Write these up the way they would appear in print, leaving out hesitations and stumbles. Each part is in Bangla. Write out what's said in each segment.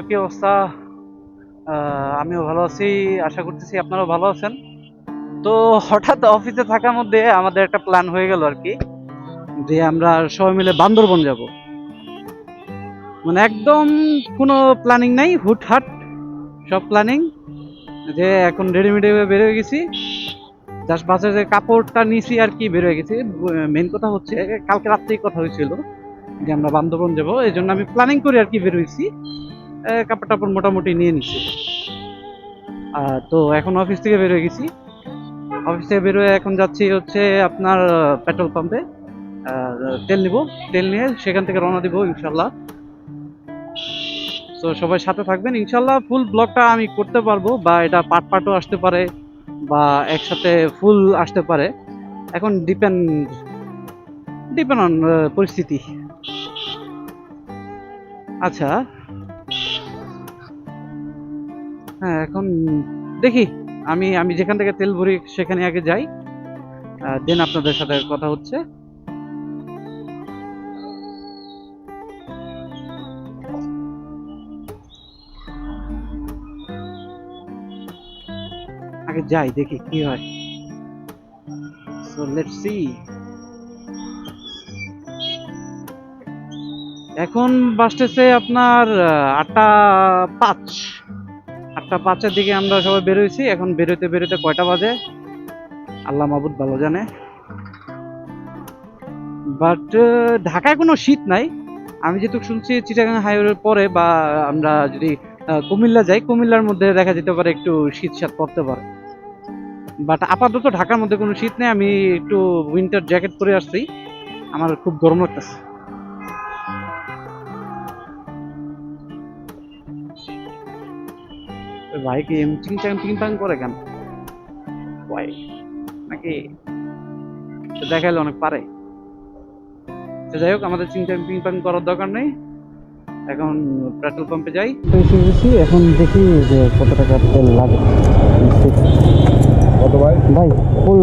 কি অবস্থা? আমিও ভালো আছি, আশা করতেছি আপনারাও ভালো আছেন। তো হঠাৎ অফিসে থাকার মধ্যে আমাদের একটা প্ল্যান হয়ে গেল আর কি, যে আমরা সবাই মিলে বান্দরবন যাব। মানে একদম কোনো প্ল্যানিং নাই, হুটহাট সব প্ল্যানিং। যে এখন রেডিমেডে বের হয়ে গেছি, জাস্ট বাজারে কাপড়টা নিছি আর কি, বের হয়ে গেছি। মেন কথা হচ্ছে কালকে রাত্রেই কথা হয়েছিল যে আমরা বান্দরবন যাব, এই জন্য আমি প্ল্যানিং করে আর কি বের হয়েছি। কাপড় টাপড় মোটামুটি নিয়ে নিছি। তো এখন অফিস থেকে বের হয়ে গেছি। অফিস থেকে বের হয়ে এখন যাচ্ছি হচ্ছে আপনার পেট্রোল পাম্পে তেল নিব। তেল নিয়ে সেখান থেকে রওনা দিব ইনশাল্লাহ। তো সবাই সাথে থাকবেন ইনশাল্লাহ। ফুল ব্লগটা আমি করতে পারবো, বা এটা পার্ট পার্টও আসতে পারে, বা একসাথে ফুল আসতে পারে। এখন ডিপেন্ড ডিপেন্ড অন পরিস্থিতি। আচ্ছা, হ্যাঁ, এখন দেখি। আমি আমি যেখান থেকে তেল ভরি সেখানে আগে যাই, দেন আপনাদের সাথে কথা হচ্ছে। আগে যাই, দেখি কি হয়। So let's see. এখন বাজতেছে আপনার 8টা 5। 8টা 5-এর দিকে আমরা সবাই বেরোইছি। এখন বেরোতে বেরোতে কয়টা বাজে আল্লাহ মাবুদ ভালো জানে। বাট ঢাকায় কোনো শীত নাই। আমি যেটুকু শুনছি চিটাগাং হাইওয়ের পরে, বা আমরা যদি কুমিল্লা যাই, কুমিল্লার মধ্যে দেখা যেতে পারে একটু শীত সাত পড়তে পারে। বাট আপাতত ঢাকার মধ্যে কোনো শীত নেই। আমি একটু উইন্টার জ্যাকেট পরে আসছি, আমার খুব গরম লাগতেছে। ভাই কি চিং চাং পিং পাং করে কেন ভাই? নাকি দেখাইলে অনেক পারে। তো যাই হোক, আমাদের চিং চাং পিং পাং করার দরকার নেই। এখন পেট্রোল পাম্পে যাই। এসে গেছি, এখন দেখি যে কত টাকা তেল লাগে। কত ভাই? ভাই ফুল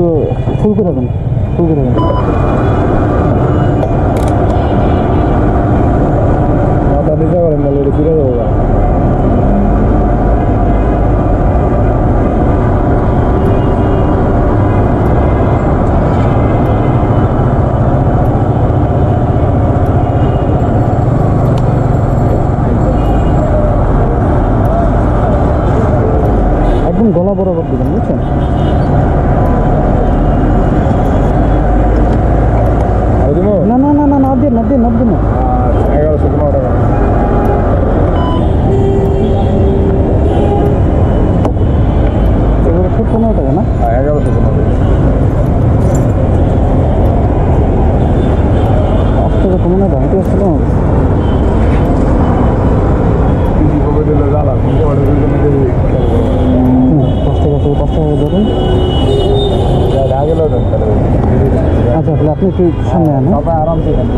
ফুল করে দেন, ফুল করে দেন। মাথা দিতে পারেন না, লেগে ফিরে দেবো ভাই। একদম গলা বরাবর দিবেন, বুঝছেন? আর দিব? না না না না, না দিন না, দিন না, দিন না। 1115 টাকা। এগুলো খুব 15 টাকা না? 1115 টাকা। 5 টাকা তো মনে হয় ভাঙতে আসছিল। পিসি কবে দিলে জ্বালা, কিন্তু অর্ডার করে দিলে 5 টাকা থেকে 5 টাকা ধরুন। আগে লো দেন তাহলে। আচ্ছা, তাহলে আপনি একটু সামনে আনেন। সবাই আরামসে দেন।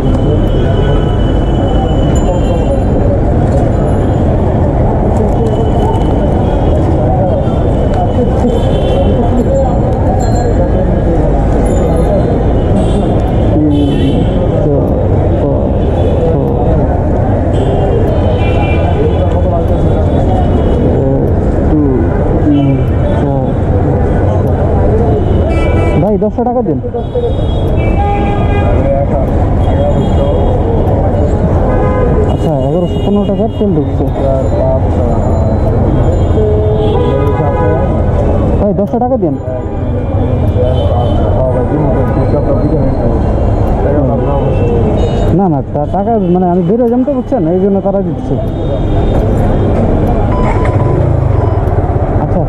ভাই 10 টাকা দিন। আচ্ছা, 1115 টাকার তেল ঢুকছে। ভাই 10 টাকা দিন। না না, টাকা মানে আমি বের হয়ে যাম তো, বুঝছেন, এই জন্য তারা দিচ্ছে। আচ্ছা,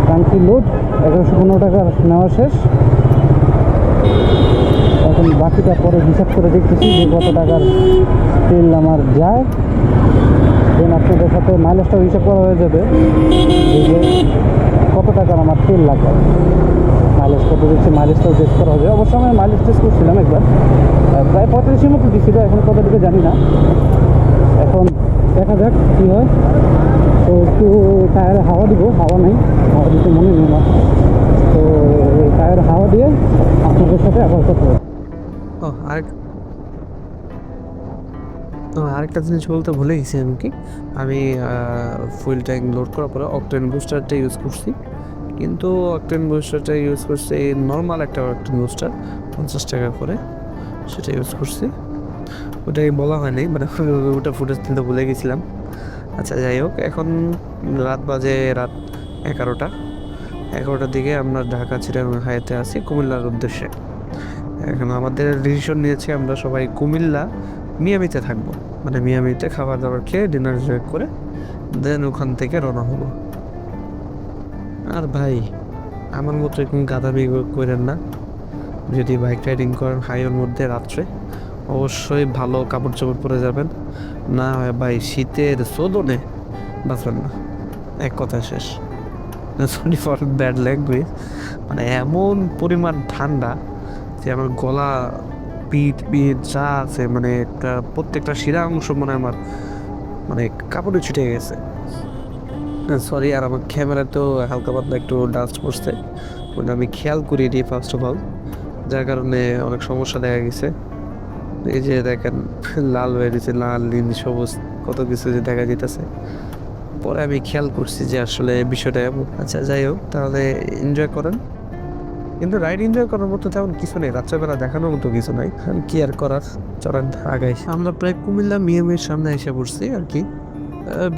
ট্যাঙ্কি লোড 1115 টাকার নেওয়া শেষ। এখন বাকিটা পরে হিসাব করে দেখতেছি যে কত টাকার তেল আমার যায়। দেন আপনাদের সাথে মাইলেজটাও হিসাব করা হয়ে যাবে, যে কত টাকার আমার তেল লাগে। মাইলেজ কত দিচ্ছে, মাইলেজটাও টেস্ট করা হবে। অবশ্য আমি মাইলেজ টেস্ট করছিলাম একবার, প্রায় 35-এর মতো দিচ্ছিল। এখন কত দিকে জানি না, এখন দেখা যাক কী হয়। তো একটু টায়ারে হাওয়া দিব, হাওয়া নেই, হাওয়া দিতে মনে নেই না। তো টায়ারে হাওয়া দিয়ে আপনাদের সাথে আবার কথা হবে। আরেকটা জিনিস বলতে ভুলে গেছি আমি কি, আমি ফুয়েল ট্যাঙ্ক লোড করার পরে অকটেন বুস্টারটা ইউজ করছি, কিন্তু অকটেন বুস্টারটা ইউজ করছি নর্মাল একটা অকটেন বুস্টার 50 টাকা করে, সেটা ইউজ করছি। ওটাই বলা হয়নি, মানে ওটা ফুটেজ তুলতে ভুলে গেছিলাম। আচ্ছা যাই হোক, এখন রাত বাজে 11টার দিকে আমরা ঢাকা চিটাগাং হাইওয়েতে আছি কুমিল্লার উদ্দেশ্যে। এখন আমাদের ডিসিশন নিয়েছি আমরা সবাই কুমিল্লা মিয়ামিতে থাকবো, মানে মিয়ামিতে খাবার দাবার খেয়ে ডিনার করে দেন ওখান থেকে রওনা হবো। আর ভাই আমার মতো এরকম গাদাবি করেন না, যদি বাইক রাইডিং করেন হাইওয়ের মধ্যে রাত্রে অবশ্যই ভালো কাপড় চোপড় পরে যাবেন, না হয় ভাই শীতের শোধনে বাঁচবেন না, এক কথা শেষ। সরি ফর ব্যাড ল্যাঙ্গুয়েজ, মানে এমন পরিমাণ ঠান্ডা যে আমার গলা পিঠ যা আছে, মানে একটা প্রত্যেকটা শিরা অংশ মনে আমার মানে কাপড়ে ছুটে গেছে। সরি, আর আমার ক্যামেরাতেও হালকা পাতলা একটু ডাস্ট পড়ছে, ওটা আমি খেয়াল করিনি ফার্স্ট অফ অল, যার কারণে অনেক সমস্যা দেখা গেছে। এই যে দেখেন লাল হয়ে গেছে, লাল নীল সবুজ কত কিছু যে দেখা যেতেছে, পরে আমি খেয়াল করছি যে আসলে বিষয়টা এমন। আচ্ছা যাই হোক, তাহলে এনজয় করেন, কিন্তু রাইড এনজয় করার মতো তেমন কিছু নেই, রাত্রেবেলা দেখানোর মতো কিছু নাই, কি আর করার, চলেন আগাই। আমরা প্রায় কুমিল্লা মিয়ামির সামনে এসে পড়ছি আর কি,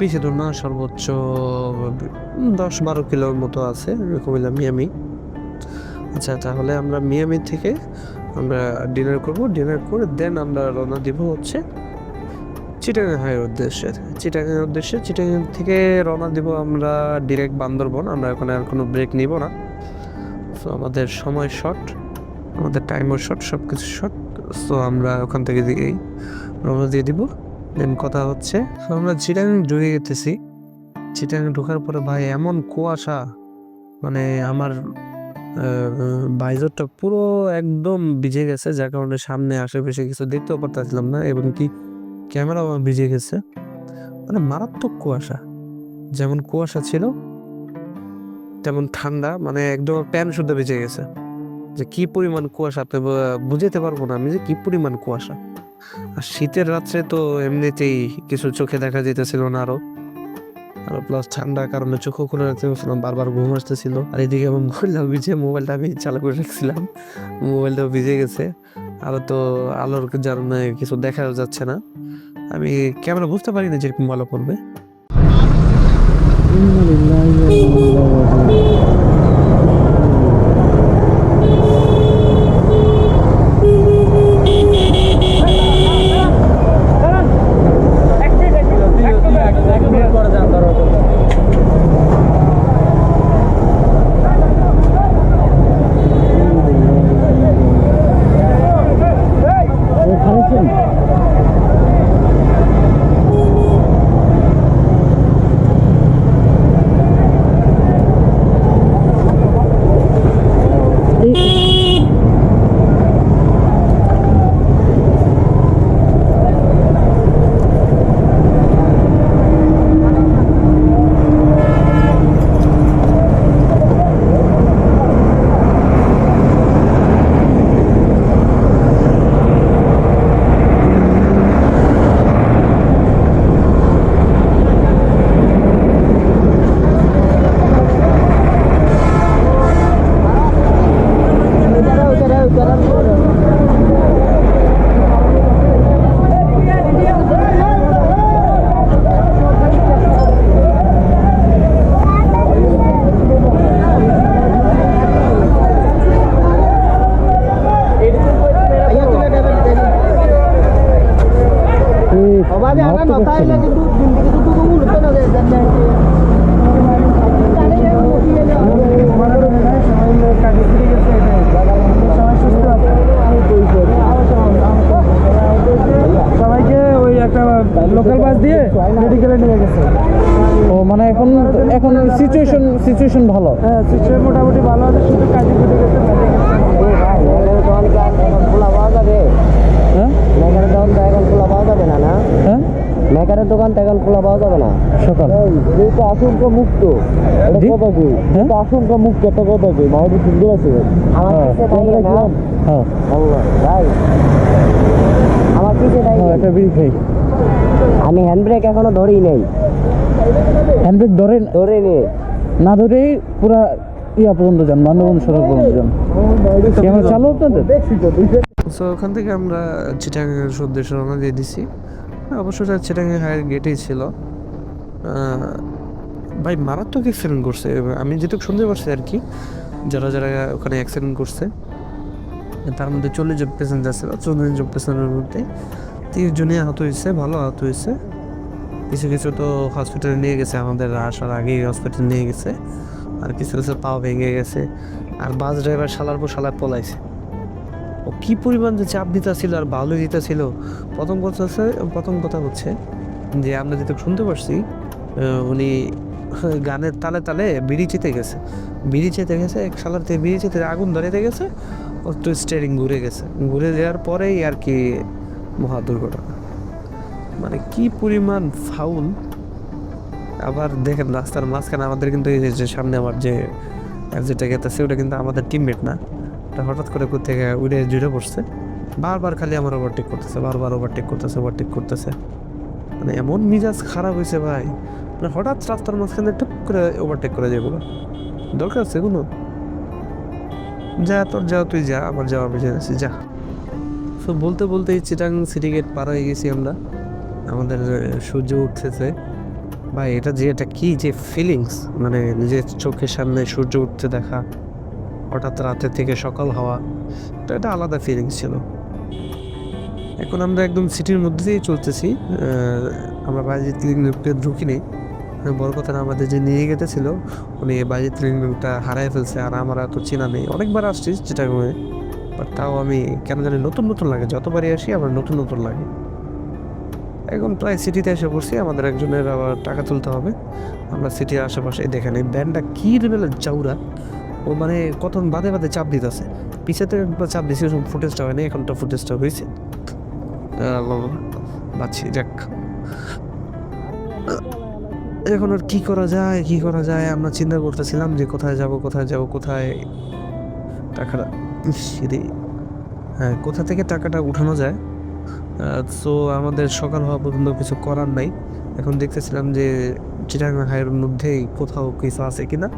বেশি দূর না, সর্বোচ্চ 10-12 কিলোর মতো আছে কুমিল্লা মিয়ামি। আচ্ছা তাহলে আমরা মিয়ামি থেকে আমরা ডিনার করব, ডিনার করে দেন আমরা রওনা দিব হচ্ছে চিটাগাং হাইওয়ের উদ্দেশ্যে। চিটাগাং থেকে রওনা দিব আমরা ডিরেক্ট বান্দরবন। আমরা ওখানে আর কোনো ব্রেক নিব না, সো আমাদের সময় শর্ট, আমাদের টাইমও শর্ট, সব কিছু শর্ট, সো আমরা ওখান থেকে দিয়েই রওনা দিয়ে দিব। দেন কথা হচ্ছে, সো আমরা চিটাগাং ঢুকে গেতেছি। চিটাগাং ঢোকার পরে ভাই এমন কুয়াশা, মানে আমার বাইজরটা পুরো একদম ভিজে গেছে, যার কারণে সামনে আশেপাশে কিছু দেখতেও পারতেছিলাম না, এবং কি ক্যামেরাও ভিজে গেছে, মানে মারাত্মক কুয়াশা। যেমন কুয়াশা ছিল তেমন ঠান্ডা, মানে একদম প্যান শুদ্ধ ভিজে গেছে। যে কি পরিমাণ কুয়াশা আপনি বুঝাতে পারবো না আমি, যে কি পরিমাণ কুয়াশা। আর শীতের রাত্রে তো এমনিতেই কিছু চোখে দেখা যেতেছিল না, আরো প্লাস ঠান্ডার কারণে চোখও খুলে রাখতে পারছিলাম, বারবার ঘুম আসতেছিল। আর এদিকে আমার মোবাইলটা আমি চালু করে রাখছিলাম, মোবাইলটাও ভিজে গেছে, আরো তো আলোর কারণে কিছু দেখা যাচ্ছে না, আমি ক্যামেরা বুঝতে পারি না যেরকম ভালো করবে। সবাইকে ওই একটা লোকাল বাস দিয়ে মেডিকেলে নিয়ে গেছে। ও মানে এখন সিচুয়েশন ভালো? হ্যাঁ, সিচুয়েশন মোটামুটি ভালো আছে, শুধু কাজে ফেটে গেছে। খোলা পাওয়া যাবে? হ্যাঁ, মেকারের দোকান তো এখন খোলা পাওয়া যাবে না, না? হ্যাঁ, মেকারের দোকান তো এখন খোলা পাওয়া যাবে না। সকাল যেহেতু আশঙ্কা মুক্ত, এটা জি? কথা কি? হ্যাঁ? আশঙ্কা মুক্ত একটা কথা কি? মাইটি সুন্দর আছে। আমার হ্যাঁ। কাছে তাই না? হ্যাঁ, আল্লাহ ভাই, আমার কি সেটাই হ্যাঁ, একটা বিড়ি খাই। আমি হ্যান্ড ব্রেক এখনো ধরি নেই, হ্যান্ডব্রেক ধরে ধরে নি। না ধরেই পুরা ইয়া পর্যন্ত যান, বান্দরবন সড়ক পর্যন্ত যান। ক্যামেরা চালু আপনাদের? সো ওখান থেকে আমরা চিটাগাংয়ের উদ্দেশ্যে রওনা দিয়ে দিছি। অবশ্য চিটাগাং হাইয়ের গেটেই ছিল। ভাই মারাত্মক অ্যাক্সিডেন্ট করছে, আমি যেটুকু শুনতে পারছি আর কি, যারা যারা ওখানে অ্যাক্সিডেন্ট করছে তার মধ্যে 40 জন প্যাসেঞ্জার ছিল। 40 জন প্যাসেঞ্জারের মধ্যে 30 জনই আহত হয়েছে, ভালো আহত হয়েছে। কিছু কিছু তো হসপিটালে নিয়ে গেছে, আমাদের আসার আগেই হসপিটালে নিয়ে গেছে। আর কিছু কিছু পাও ভেঙে গেছে। আর বাস ড্রাইভার শালার পর শালায় পলাইছে। ও কি পরিমাণ যে চাপ দিতেছিল আর ভালো দিতেছিল। প্রথম কথা হচ্ছে যে আমরা যেটা শুনতে পারছি, উনি গানের তালে তালে বিড়ি চেতে গেছে। এক শালার থেকে বিড়ি চেতে আগুন ধরে গেছে। ও তো স্টিয়ারিং ঘুরে গেছে, ঘুরে যাওয়ার পরেই আর কি মহা দুর্ঘটনা। মানে কি পরিমাণ ফাউল। আবার দেখেন রাস্তার মাঝখানে আমাদের কিন্তু এই যে সামনে আমার যে যেটা গেতেছে ওটা কিন্তু আমাদের টিমমেট না, এটা হঠাৎ করে কোথেকে উড়ে জুড়ে পড়ছে। বারবার খালি আমার ওভারটেক করতেছে। মানে এমন মিজাজ খারাপ হয়েছে ভাই, মানে হঠাৎ রাস্তার মাঝখানে টুক করে ওভারটেক করে যাবো, দরকার আছে কোনো? যা তুই যা, আমার যাওয়া আমি জেনেছি, যা। তো বলতে বলতেই চিটাং সিটি গেট পার হয়ে গেছি আমরা। আমাদের সূর্য উঠতেছে ভাই, এটা কি যে ফিলিংস, মানে নিজের চোখের সামনে সূর্য উঠতে দেখা, হঠাৎ রাতে থেকে সকাল হওয়া, তো এটা আলাদা ফিলিংস ছিল। এখন আমরা একদম সিটির মধ্যে দিয়েই চলতেছি। আমরা বাজিত লিঙ্গকে ঢুকি নেই। বড় কথা না, আমাদের যে নিয়ে গেতেছিল উনি বাজিত লিঙ্গটা হারাই ফেলছে, আর আমার এত চেনা নেই। অনেকবার আসছি যেটা বাট তাও আমি কেন জানি নতুন লাগে, যতবারই আসি আমার নতুন লাগে। এখন প্রায় সিটিতে এসে পড়ছি, আমাদের একজনের আবার টাকা তুলতে হবে। আমরা সিটির আশেপাশে দেখেন এই ব্যান্ডটা কি লেভেলের চাউরা, ও মানে কত বাদে চাপ দিতেছে। পিছাতে একবার চাপ দিয়েছি, ফুটেজটা হয়নি, এখন তো ফুটেজটা হয়েছে। বাচ্ছি যাক, এখন আর কি করা যায় আমরা চিন্তা করতেছিলাম যে কোথায় যাব টাকাটা, হ্যাঁ, কোথা থেকে টাকাটা উঠানো যায়। সো আমাদের সকাল হওয়া পর্যন্ত কিছু করার নাই। এখন দেখতেছিলাম যে চিটাগাং হাইয়ের মধ্যেই কোথাও কিছু আছে কিনা।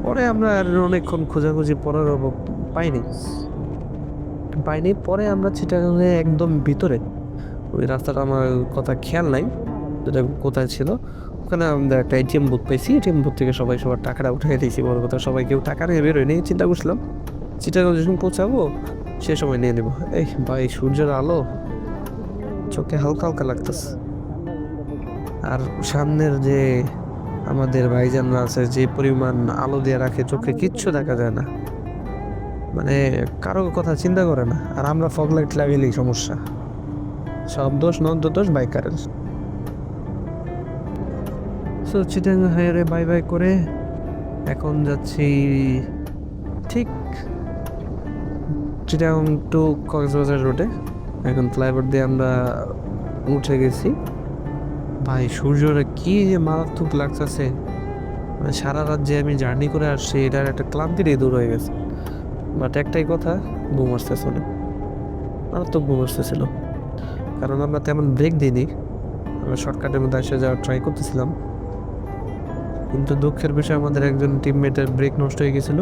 পরে আমরা আর অনেকক্ষণ খোঁজাখুঁজি পরের পাইনি। পরে আমরা চিটাগাংয়ে একদম ভিতরে, ওই রাস্তাটা আমার কথা খেয়াল নাই যেটা কোথায় ছিল, ওখানে আমরা একটা এটিএম বুথ পাইছি। এটিএম বুথ থেকে সবাই সবার টাকাটা উঠিয়ে দিয়েছি। বড় কথা, সবাই কেউ টাকা নিয়ে বেরোয় নিয়ে চিন্তা করছিলাম চিটাগাং যখন পৌঁছাবো সে সময় নিয়ে নেবো। এই ভাই, সূর্যের আলো চোখে হালকা লাগতেছে। আর সামনের যে আমাদের ভাইজানরা আছে, যে পরিমাণ আলো দিয়ে রাখে, চোখে কিচ্ছু দেখা যায় না, মানে কারো কথা চিন্তা করে না। আর আমরা ফগ লাইট লাগাইলেই সমস্যা, সব দোষ দোষ বাইকারের। সো চিটাগাং হাইওয়ে বাই করে এখন যাচ্ছি ঠিক চিটাগাং টু কক্সবাজার রোডে। এখন ফ্লাইওভার দিয়ে আমরা উঠে গেছি। ভাই সূর্যটা কি যে মারাত্মক লাগতেছে, মানে সারা রাত যে আমি জার্নি করে আসছি এটার একটা ক্লান্তিটাই দূর হয়ে গেছে। বাট একটাই কথা, ঘুম আসতেছিল, মারাত্মক ঘুম আসতেছিল, কারণ আমরা তেমন ব্রেক দিইনি। আমরা শর্টকাটের মধ্যে এসে যাওয়ার ট্রাই করতেছিলাম, কিন্তু দুঃখের বিষয় আমাদের একজন টিমমেটের ব্রেক নষ্ট হয়ে গেছিল।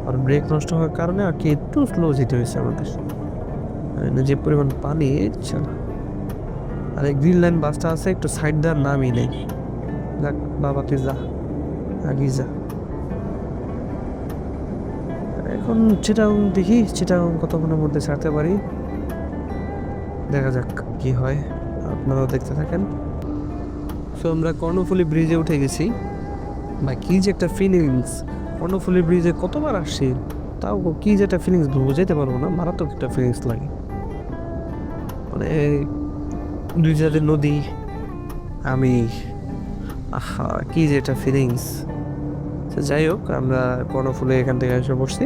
আর ব্রেক নষ্ট হওয়ার কারণে আর কি একটু স্লো যেতে হয়েছে আমাদের, যে পরিমাণ পানি। আর এই গ্রিন লাইন বাসটা আছে, একটু সাইড দেওয়ার নামই নেই। যাক বাবা, তুই যা, আগে যা। এখন চিটাগাং কতক্ষণের মধ্যে ছাড়তে পারি, দেখা যাক কি হয়, আপনারাও দেখতে থাকেন। তো আমরা কর্ণফুলী ব্রিজে উঠে গেছি। বা কি যে একটা ফিলিংস, কর্ণফুলী ব্রিজে কতবার আসছি, তাও কি যে একটা ফিলিংস বোঝাইতে পারবো না, মারাত্মক একটা ফিলিংস লাগে। মানে দুই জায়গাতে নদী, আমি আহা কি যে একটা ফিলিংস। যাই হোক, আমরা কর্ণফুলী এখান থেকে এসে পড়ছি।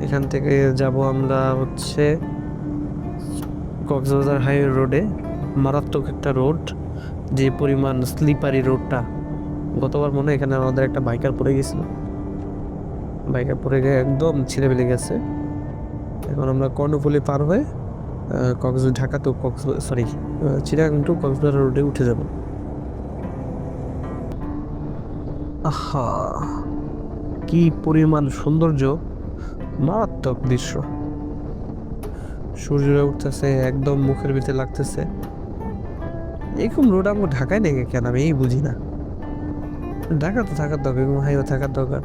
এখান থেকে যাব আমরা হচ্ছে কক্সবাজার হাইওয়ে রোডে। মারাত্মক একটা রোড, যে পরিমাণ স্লিপারি রোডটা। গতবার মনে হয় এখানে আমাদের একটা বাইকার পড়ে গেছিল, বাইকার পড়ে গিয়ে একদম ছিঁড়ে ফেলে গেছে। এখন আমরা কর্ণফুলী পার হয়ে ঢাকা তো সরি চিটাগাং টু কক্সবাজার রোডে উঠে যাব। আহা, কি পরিমাণ সৌন্দর্য, মারাত্মক দৃশ্য। সূর্যটা উঠতেছে, একদম মুখের ভিতরে লাগতেছে। এরকম রোড আমাকে ঢাকায় নেই কেন, আমি এই বুঝি না। ঢাকা তো থাকার দরকার, এরকম হাইওয়ে থাকার দরকার।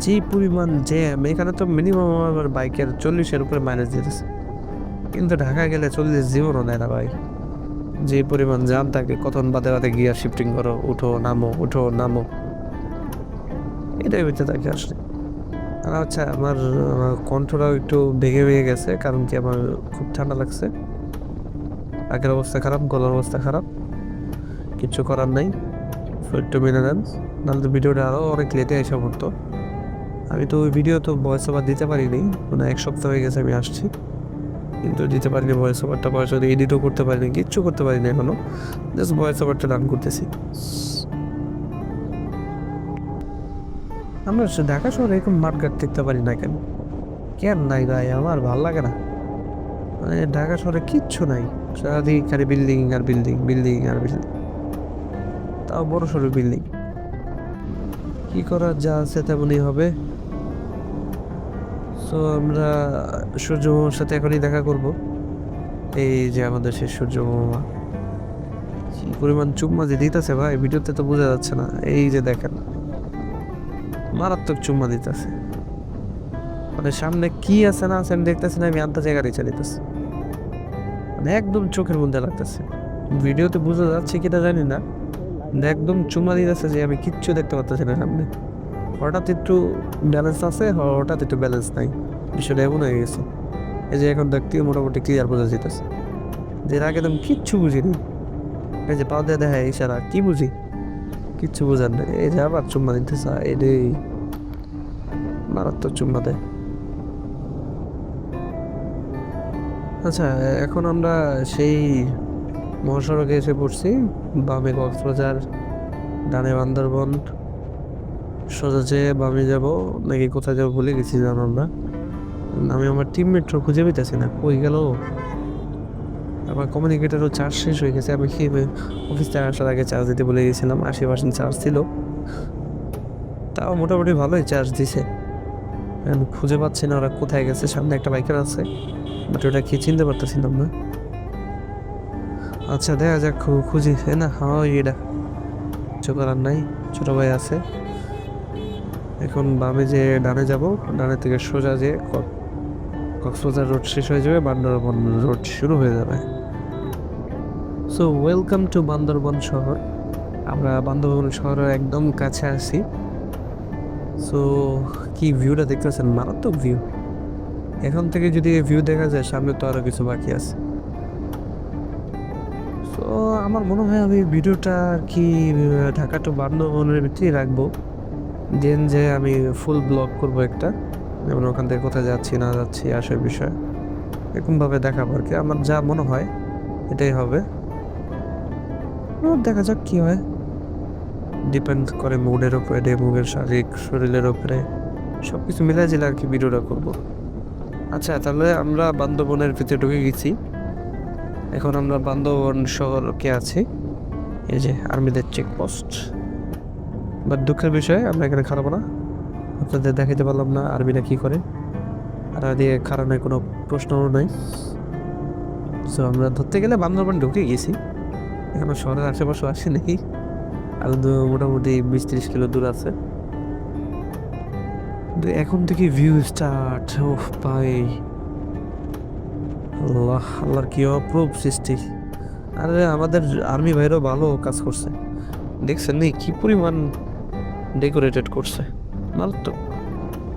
যে পরিমাণ জ্যাম এখানে, তো মিনিমাম আমার বাইকের 40-এর উপরে মাইলেজ দিতেছে, কিন্তু ঢাকায় গেলে 40 জীবনও নেয় না ভাই। যে পরিমাণ জ্যাম থাকে, কতক্ষণ বাদে বাদে গিয়ার শিফটিং করো, উঠো নামো উঠো নামো, এটাই হইতে থাকে আসলে। আর আচ্ছা, আমার কণ্ঠটাও একটু ভেঙে ভেঙে গেছে, কারণ কি আমার খুব ঠান্ডা লাগছে। আগের অবস্থা খারাপ, গলার অবস্থা খারাপ, কিচ্ছু করার নাই। একটু মেনে নেন, নাহলে তো ভিডিওটা আরও অনেক লেটে এসে পড়তো। আমি তো ওই ভিডিও তো ভয়েস ওভার দিতে পারিনি, মানে 1 সপ্তাহ হয়ে গেছে আমি আসছি, কিন্তু দিতে পারিনি ভয়েস ওভারটা। ভয়েস ওভার এডিটও করতে পারিনি, কিচ্ছু করতে পারিনি এখনো, জাস্ট ভয়েস ওভারটা রান করতেছি। আমরা ঢাকা শহরে এরকম মাঠঘাট দেখতে পারি না কেন? কেন নাই ভাই, আমার ভাল লাগে না। মানে ঢাকা শহরে কিচ্ছু নাই, সারাদিন খালি বিল্ডিং আর বিল্ডিং, বিল্ডিং আর বিল্ডিং, তাও বড় সড়ো বিল্ডিং। কি করার, যা আছে তেমনই হবে। সো আমরা সূর্য মামার সাথে এখনই দেখা করব। এই যে আমাদের সেই সূর্য মামা, কি পরিমাণ চুম্মা যে দিতেছে ভাই, ভিডিওতে তো বোঝা যাচ্ছে না। এই যে দেখেন, মারাত্মক চুম্মা দিতেছে। মানে সামনে কি আছে না আছে আমি দেখতেছি না, আমি আন্দাজে গাড়ি চালিতেছি, মানে একদম চোখের মধ্যে লাগতেছে। ভিডিওতে বোঝা যাচ্ছে কিনা জানি না, কিন্তু একদম চুম্মা দিতেছে যে আমি কিচ্ছু দেখতে পাচ্ছি না সামনে। হঠাৎ একটু ব্যালেন্স আছে, হঠাৎ একটু ব্যালেন্স নাই, বিষয়টা এমন হয়ে গেছে। এই যে এখন দেখতে মোটামুটি ক্লিয়ার বোঝা যেতেছে, যে এর আগে তো আমি কিচ্ছু বুঝিনি। এই যে পা দিয়ে দেখা ইশারা, কি বুঝি, কিচ্ছু বোঝার নেই। এই যে আবার চুম্মা দিতে চায়, এটাই মারাত্মক চুম্মা দেয়। আচ্ছা, এখন আমরা সেই মহাসড়কে এসে পড়ছি। বামে কক্সবাজার, ডানে বান্দরবন। সোজা যেয়ে বামে যাব নাকি কোথায় যাবো ভুলে গেছি, জানাম না। আমি আমার টিমমেটও খুঁজে পেতেছি না, কই গেল। আমার কমিউনিকেটারও চার্জ শেষ হয়ে গেছে। আমি অফিস থেকে আসার আগে চার্জ দিতে বলে গেছিলাম, 80% চার্জ ছিল, তাও মোটামুটি ভালোই চার্জ দিছে। আমি খুঁজে পাচ্ছি না ওরা কোথায় গেছে। সামনে একটা বাইকার আছে, বাট ওটা কি চিনতে পারতেছিলাম না। আচ্ছা দেখা যাক, খুঁজি। না হ্যাঁ, এটা কিছু করার নাই, ছোট ভাই আছে। এখন বামে যে ডানে যাব, ডানে থেকে সোজা যে কক্সবাজার রোড শেষ হয়ে যাবে, বান্দরবন রোড শুরু হয়ে যাবে। সো ওয়েলকাম টু বান্দরবন শহর। আমরা বান্দরবন শহরের একদম কাছে আছি। সো কি ভিউটা দেখতেছেন, মারাত্মক ভিউ। এখন থেকে যদি ভিউ দেখা যায়, সামনে তো আরো কিছু বাকি আছে। তো আমার মনে হয় আমি ভিডিওটা আর কি ঢাকা টু বান্দরবনের ভিতরেই রাখবো। দেন যে আমি ফুল ব্লগ করব একটা, যেমন ওখান থেকে কোথায় যাচ্ছি না যাচ্ছি আসার বিষয় এরকমভাবে দেখাবো আর কি। আমার যা মনে হয় এটাই হবে। দেখা যাক কি হয়, ডিপেন্ড করে মুডের উপরে, মুডের শারীরিক শরীরের উপরে, সব কিছু মিলাই জিলে আর কি ভিডিওটা করব। আচ্ছা, তাহলে আমরা বান্দরবনের ভিতরে ঢুকে গেছি। এখন আমরা বান্দরবন শহরকে আছি, এই যে আর্মিদের চেকপোস্ট। বাট দুঃখের বিষয়, আমরা এখানে খারাপ না, আপনাদের দেখাইতে পারলাম না আর্মিরা কি করে। আর দিয়ে কারণে কোনো প্রশ্নও নাই। সো আমরা ধরতে গেলে বান্দরবান ঢুকে গেছি, এখনো শহরের আশেপাশে আসি নাকি, আর মোটামুটি 20-30 কিলো দূর আছে। এখন থেকে ভিউ স্টার্ট। ও ভাই, আল্লাহ আল্লাহর কি অপরূপ সৃষ্টি। আরে আমাদের আর্মি ভাইরাও ভালো কাজ করছে, দেখছেন নি কি পরিমাণ ডেকোরেটেড করছে, মারাত্মক।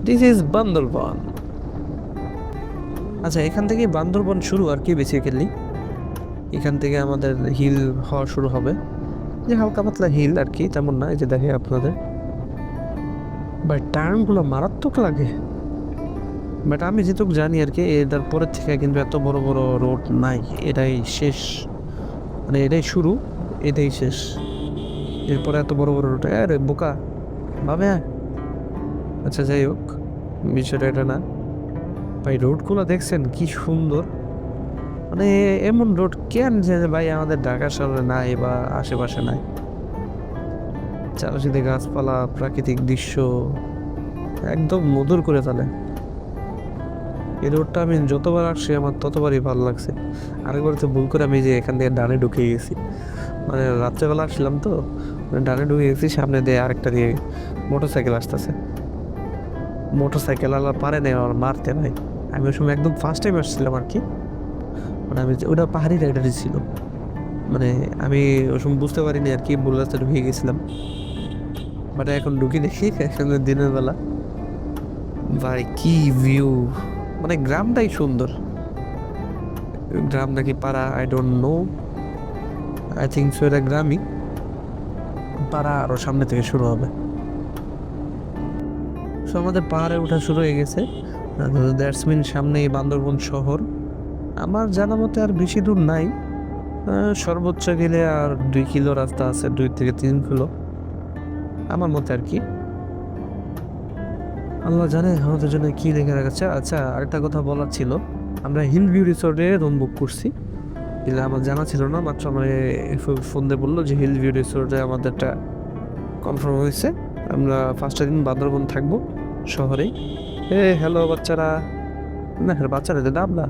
This is Bandarban. আচ্ছা, এখান থেকে বান্দরবন শুরু আর কি, বেসিক্যালি এখান থেকে আমাদের হিল হওয়া শুরু হবে, যে হালকা পাতলা হিল আর কি, তেমন না। এই যে দেখে আপনাদের, বাট টার্নগুলো মারাত্মক লাগে। বাট আমি যেটুকু জানি আর কি, এটার পরের থেকে কিন্তু এত বড় বড় রোড নাই, এটাই শেষ, মানে এটাই শুরু, এটাই শেষ। এরপরে এত বড় বড় রোড, আরে বোকা ভাবে। আচ্ছা যাই হোক, বিষয়টা এটা না ভাই। রোডগুলো দেখছেন কি সুন্দর, মানে এমন রোড কেন যে ভাই আমাদের ঢাকা শহরে নাই বা আশেপাশে নাই। চারপাশে গাছপালা, প্রাকৃতিক দৃশ্য একদম মধুর করে তোলে। এই রোডটা আমি যতবার আসছি আমার ততবারই ভালো লাগছে। আরেকবার তো ভুল করে আমি যে এখান থেকে ডানে ঢুকে গেছি, মানে রাত্রেবেলা আসলাম তো, মানে ডানে ঢুকে গেছি, সামনে দিয়ে আরেকটা দিয়ে মোটরসাইকেল আসতেছে। মোটরসাইকেল আলা পারে না আমার মারতে ভাই। আমি ওই সময় একদম ফার্স্ট টাইম আসছিলাম আর কি, মানে আমি ওটা পাহাড়ি রাইডারই ছিল, মানে আমি ওই সময় বুঝতে পারিনি আর কি, ভুল রাস্তা ঢুকে গেছিলাম। বাট এখন ঢুকি দেখি এখানে দিনের বেলা ভাই কি ভিউ, মানে গ্রামটাই সুন্দর। গ্রাম নাকি পাড়া I don't know, I think so এটা গ্রামই। পাড়া আরও সামনে থেকে শুরু হবে। সো আমাদের পাহাড়ে ওঠা শুরু হয়ে গেছে। দ্যাটস মিন সামনেই বান্দরবন শহর। আমার জানা মতে আর বেশি দূর নাই, সর্বোচ্চ গেলে আর 2 কিলো রাস্তা আছে, 2 থেকে 3 কিলো আমার মতে আর কি। আল্লাহ জানে আমাদের জন্য কি লেখা রাখছে। আচ্ছা আরেকটা কথা বলার ছিল, আমরা হিল ভিউ রিসোর্টে রুম বুক করছি, কিন্তু আমার জানা ছিল না, মাত্র আমার ফোন দিয়ে বললো যে হিল ভিউ রিসোর্টে আমাদেরটা কনফার্ম হয়েছে। আমরা ফার্স্টের দিন বান্দরবন থাকবো শহরেই। হ্যালো বাচ্চারা, না হ্যাঁ বাচ্চারা তো ডাবলা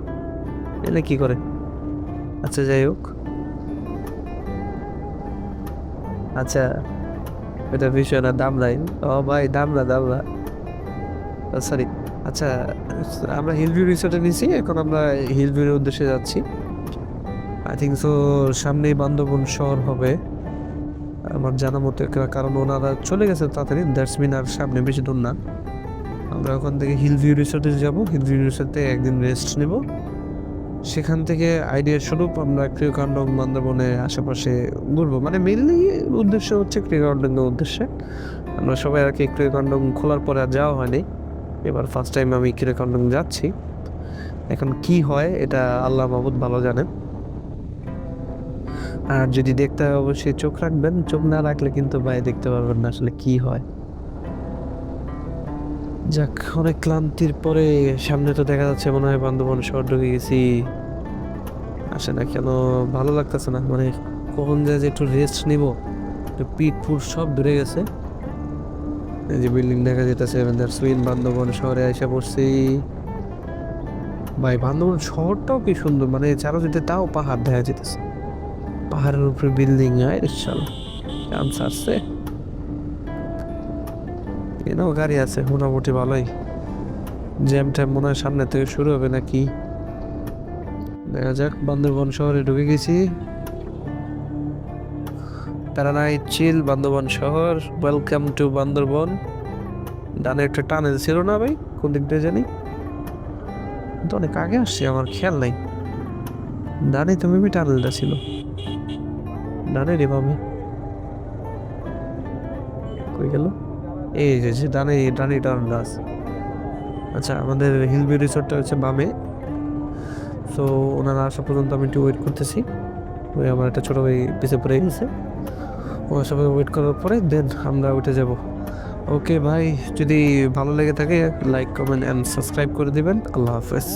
এলে কি করে। আচ্ছা যাই হোক, আচ্ছা এটা বিষয় না, দামলাই ও ভাই দামলা দামলা সরি। আচ্ছা আমরা হিল ভিউ রিসোর্টে নিয়েছি, এখন আমরা হিল ভিউর উদ্দেশ্যে যাচ্ছি। আই থিঙ্ক সো সামনেই বান্দরবন শহর হবে আমার জানা মতে, কারণ ওনারা চলে গেছে তাড়াতাড়ি, দ্যাটস মিন আর সামনে বেশি দূর না। আমরা ওখান থেকে হিল ভিউ রিসোর্টে যাব, হিল ভিউ রিসোর্টে একদিন রেস্ট নেব, সেখান থেকে আইডিয়া স্বরূপ আমরা ক্রিয়াকাণ্ডম বান্দরবনে আশেপাশে ঘুরবো। মানে মেনলি উদ্দেশ্য হচ্ছে ক্রিয়াকাণ্ডমের উদ্দেশ্যে। আমরা সবাই আর কি ক্রিয়াকাণ্ডম খোলার পরে আর যাওয়া হয়নি, এবার ফার্স্ট টাইম আমি ক্রিয়াকাণ্ডম যাচ্ছি। এখন কি হয় এটা আল্লাহ মাহবুদ ভালো জানেন। আর যদি দেখতে হয় অবশ্যই চোখ রাখবেন, চোখ না রাখলে কিন্তু ভাই দেখতে পারবেন না আসলে কি হয়। যাক, অনেক ক্লান্তির পরে সামনে তো দেখা যাচ্ছে মনে হয় বান্দরবন শহর ঢুকে গেছি। আসে না কেন ভালো লাগতেছে না, মানে কখন যে একটু রেস্ট নিব, একটু পিঠ ফুট সব ধরে গেছে। এই যে বিল্ডিং দেখা যেতেছে, সুইন বান্দরবন শহরে এসে পড়ছি ভাই। বান্দরবন শহরটাও কি সুন্দর, মানে চারোদিকে তাও পাহাড় দেখা যেতেছে, পাহাড়ের উপরে বিল্ডিং। চান্স আসছে, এনাও গাড়ি আছে মোটামুটি ভালোই। জ্যাম ট্যাম মনে হয় সামনে থেকে শুরু হবে নাকি, দেখা যাক। বান্দরবন শহরে ঢুকে গেছি, প্যারানাই চিল বান্দরবন শহর, ওয়েলকাম টু বান্দরবন। ডানে একটা টানেল ছিল না ভাই, কোন দিক দিয়ে জানি, তো অনেক আগে আসছি আমার খেয়াল নাই। ডানে তো মেবি টানেলটা ছিল, ডানে রে ভাবে কই গেল, এই যে ডানে ডানে টানেলটা আছে। আচ্ছা আমাদের হিল ভিউ রিসোর্টটা হচ্ছে বামে। সো ওনারা আসা পর্যন্ত আমি একটু ওয়েট করতেছি। ওই আমার একটা ছোটো ভাই পিছে পড়ে গেছে, ওনার সবাই ওয়েট করার পরে দেন আমরা উঠে যাব। ওকে ভাই, যদি ভালো লেগে থাকে লাইক কমেন্ট অ্যান্ড সাবস্ক্রাইব করে দিবেন। আল্লাহ হাফেজ।